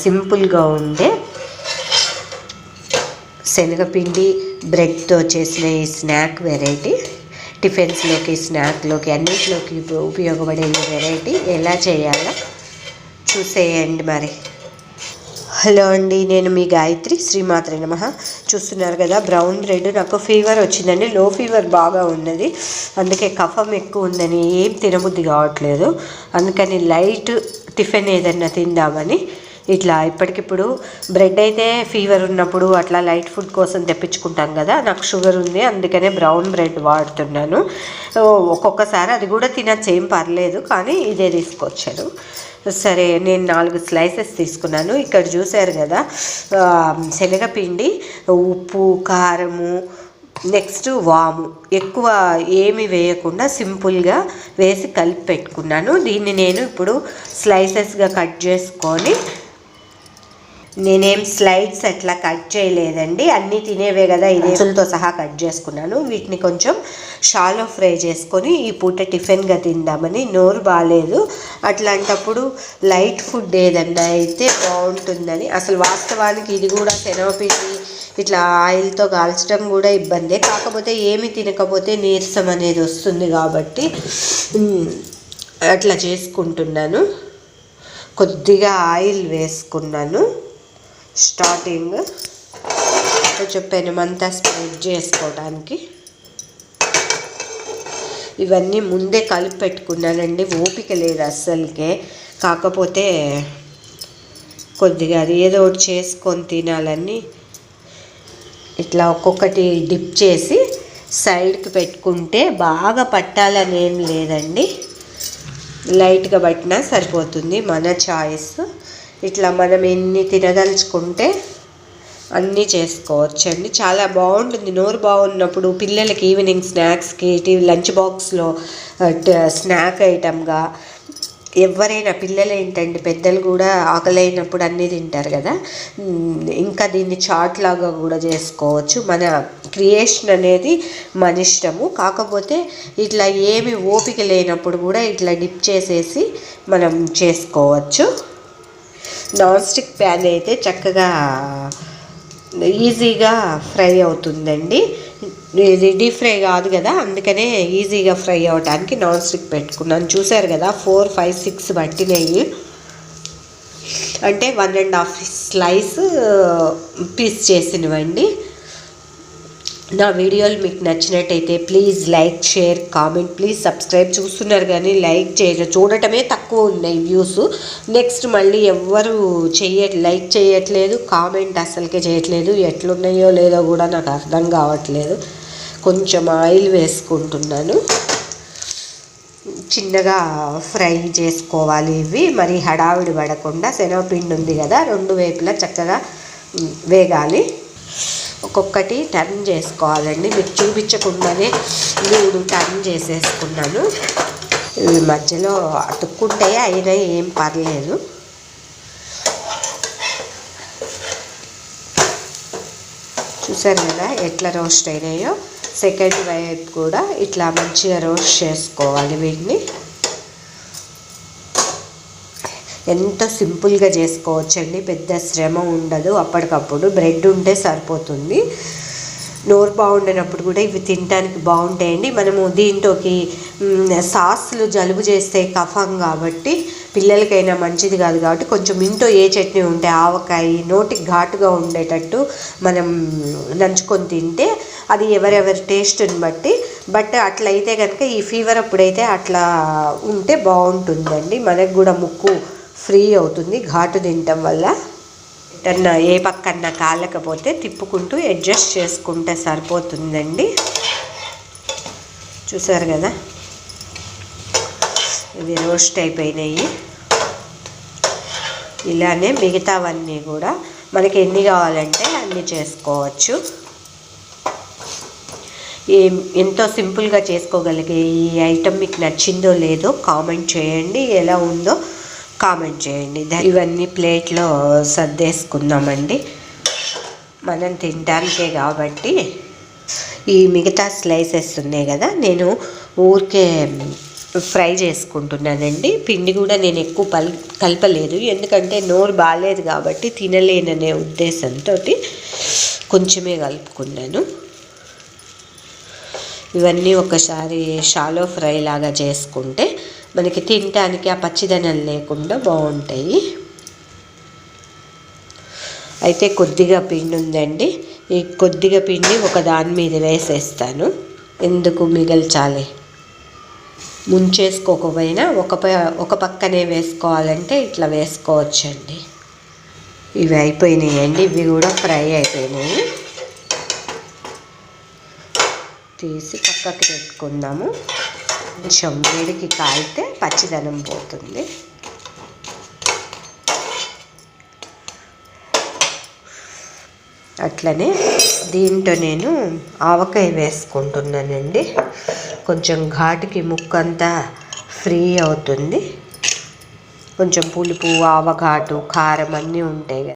సింపుల్గా ఉండే శనగపిండి బ్రెడ్తో చేసిన ఈ స్నాక్ వెరైటీ టిఫిన్స్లోకి స్నాక్లోకి అన్నింటిలోకి ఉపయోగపడే ఈ వెరైటీ ఎలా చేయాలో చూసేయండి మరి. హలో అండి, నేను మీ గాయత్రి. శ్రీమాత్రే నమః. చూస్తున్నారు కదా బ్రౌన్ బ్రెడ్. నాకు ఫీవర్ వచ్చిందండి, లో ఫీవర్ బాగా ఉన్నది, అందుకే కఫం ఎక్కువ ఉందని ఏం తినబుద్ధి కావట్లేదు. అందుకని లైట్ టిఫిన్ ఏదన్నా తిందామని ఇట్లా ఇప్పటికిప్పుడు బ్రెడ్ అయితే ఫీవర్ ఉన్నప్పుడు అట్లా లైట్ ఫుడ్ కోసం తెప్పించుకుంటాం కదా. నాకు షుగర్ ఉంది, అందుకనే బ్రౌన్ బ్రెడ్ వాడుతున్నాను. ఒక్కొక్కసారి అది కూడా తినచ్చు, ఏం పర్లేదు, కానీ ఇదే తీసుకొచ్చాను. సరే, నేను 4 స్లైసెస్ తీసుకున్నాను. ఇక్కడ చూశారు కదా శనగపిండి, ఉప్పు, కారము, నెక్స్ట్ వాము ఎక్కువ ఏమి వేయకుండా సింపుల్గా వేసి కలిపి పెట్టుకున్నాను. దీన్ని నేను ఇప్పుడు స్లైసెస్గా కట్ చేసుకొని, నేనేం స్లైడ్స్ అట్లా కట్ చేయలేదండి, అన్నీ తినేవే కదా, ఇదేసులతో సహా కట్ చేసుకున్నాను. వీటిని కొంచెం షాలో ఫ్రై చేసుకొని ఈ పూట టిఫిన్గా తిందామని. నోరు బాగాలేదు, అట్లాంటప్పుడు లైట్ ఫుడ్ ఏదన్నా అయితే బాగుంటుందని. అసలు వాస్తవానికి ఇది కూడా శనగపిండి ఇట్లా ఆయిల్తో కాల్చడం కూడా ఇబ్బందే, కాకపోతే ఏమి తినకపోతే నీరసం అనేది వస్తుంది కాబట్టి అట్లా చేసుకుంటున్నాను. కొద్దిగా ఆయిల్ వేసుకున్నాను. స్టార్టింగ్ కొంచెం పెనమంతా స్ప్రెడ్ చేసుకోవడానికి. ఇవన్నీ ముందే కలిపి పెట్టుకున్నానండి, ఓపిక లేదు అస్సలకే. కాకపోతే కొద్దిగా అది ఏదో ఒకటి చేసుకొని తినాలని ఇట్లా ఒక్కొక్కటి డిప్ చేసి సైడ్కి పెట్టుకుంటే బాగా పట్టాలని ఏం లేదండి, లైట్గా పట్టినా సరిపోతుంది, మన చాయిస్. ఇట్లా మనం ఎన్ని తినదలుచుకుంటే అన్నీ చేసుకోవచ్చండి. చాలా బాగుంటుంది. నోరు బాగున్నప్పుడు పిల్లలకి ఈవినింగ్ స్నాక్స్కి, లంచ్ బాక్స్లో స్నాక్ ఐటమ్గా ఎవరైనా, పిల్లలు ఏంటండి పెద్దలు కూడా ఆకలైనప్పుడు అన్నీ తింటారు కదా. ఇంకా దీన్ని చాట్ లాగా కూడా చేసుకోవచ్చు. మన క్రియేషన్ అనేది మన ఇష్టము. కాకపోతే ఇట్లా ఏమి ఓపిక లేనప్పుడు కూడా ఇట్లా డిప్ చేసేసి మనం చేసుకోవచ్చు. నాన్ స్టిక్ ప్యాన్ అయితే చక్కగా ఈజీగా ఫ్రై అవుతుందండి. ఇది డీప్ ఫ్రై కాదు కదా, అందుకనే ఈజీగా ఫ్రై అవడానికి నాన్ స్టిక్ పెట్టుకున్నాను. చూసారు కదా 4, 5, 6 పట్టినవి, అంటే 1.5 స్లైస్ పీస్ చేసినవండి. నా వీడియోలు మీకు నచ్చినట్టయితే please like, share, comment, please subscribe. చూస్తున్నారు కానీ లైక్ చూడటమే తక్కువ ఉన్నాయి వ్యూస్. నెక్స్ట్ మళ్ళీ ఎవ్వరు లైక్ చేయట్లేదు, కామెంట్ అస్సలకే చేయట్లేదు. ఎట్లున్నాయో లేదో కూడా నాకు అర్థం కావట్లేదు. కొంచెం ఆయిల్ వేసుకుంటున్నాను. చిన్నగా ఫ్రై చేసుకోవాలి ఇవి, మరి హడావిడి పడకుండా. శనగపిండి ఉంది కదా, 2 వైపులా చక్కగా వేగాలి. ఒక్కొక్కటి టర్న్ చేసుకోవాలండి, మీకు చూపించకుండానే 3 టర్న్ చేసేసుకున్నాను. ఇవి మధ్యలో అతుక్కుంటే అయినా ఏం పర్లేదు. చూసారు కదా ఎట్లా రోస్ట్ అయినాయో. సెకండ్ వైపు కూడా ఇట్లా మంచిగా రోస్ట్ చేసుకోవాలి వీటిని. ఎంతో సింపుల్గా చేసుకోవచ్చండి, పెద్ద శ్రమ ఉండదు. అప్పటికప్పుడు బ్రెడ్ ఉంటే సరిపోతుంది. నోరు బాగుండినప్పుడు కూడా ఇవి తినడానికి బాగుంటాయండి. మనము దీంట్లోకి సాస్లు జలుబు చేస్తే కఫం కాబట్టి పిల్లలకైనా మంచిది కాదు కాబట్టి కొంచెం ఇంట్లో ఏ చట్నీ ఉంటే ఆవకాయ నోటికి ఘాటుగా ఉండేటట్టు మనం నంచుకొని తింటే అది ఎవరెవరి టేస్ట్ని బట్టి. బట్ అట్లయితే కనుక ఈ ఫీవర్ అప్పుడైతే అట్లా ఉంటే బాగుంటుందండి, మనకు కూడా ముక్కు ఫ్రీ అవుతుంది ఘాటు తినటం వల్ల. ఎటన్నా ఏ పక్కన్నా కాలకపోతే తిప్పుకుంటూ అడ్జస్ట్ చేసుకుంటే సరిపోతుందండి. చూసారు కదా ఇవి రోస్ట్ అయిపోయినాయి. ఇలానే మిగతావన్నీ కూడా మనకి ఎన్ని కావాలంటే అన్నీ చేసుకోవచ్చు. ఎంతో సింపుల్గా చేసుకోగలిగే ఈ ఐటెం మీకు నచ్చిందో లేదో కామెంట్ చేయండి, ఎలా ఉందో కామెంట్ చేయండి. ఇవన్నీ ప్లేట్లో సర్దేసుకుందామండి, మనం తినడానికే కాబట్టి. ఈ మిగతా స్లైసెస్ ఉన్నాయి కదా, నేను ఊరికే ఫ్రై చేసుకుంటున్నానండి. పిండి కూడా నేను ఎక్కువ కలపలేదు, ఎందుకంటే నోరు బాగాలేదు కాబట్టి తినలేననే ఉద్దేశంతో కొంచెమే కలుపుకున్నాను. ఇవన్నీ ఒకసారి షాలో ఫ్రై లాగా చేసుకుంటే మనకి తినటానికి ఆ పచ్చిదనం లేకుండా బాగుంటాయి. అయితే కొద్దిగా పిండి ఉందండి, ఈ కొద్దిగా పిండి ఒక దాని మీద వేసేస్తాను. ఎందుకు మిగల్చాలి, ముంచేసుకోకపోయినా ఒక పక్కనే వేసుకోవాలంటే ఇట్లా వేసుకోవచ్చండి. ఇవి అయిపోయినాయండి, ఇవి కూడా ఫ్రై అయిపోయినాయి. తీసి పక్కకి పెట్టుకుందాము. కొంచెం వేడికి కాలితే పచ్చిదనం పోతుంది. అట్లనే దీంట్లో నేను ఆవకాయ వేసుకుంటున్నానండి. కొంచెం ఘాటుకి ముక్కంతా ఫ్రీ అవుతుంది. కొంచెం పులుపు, ఆవఘాటు, కారం అన్నీ ఉంటాయి కదా.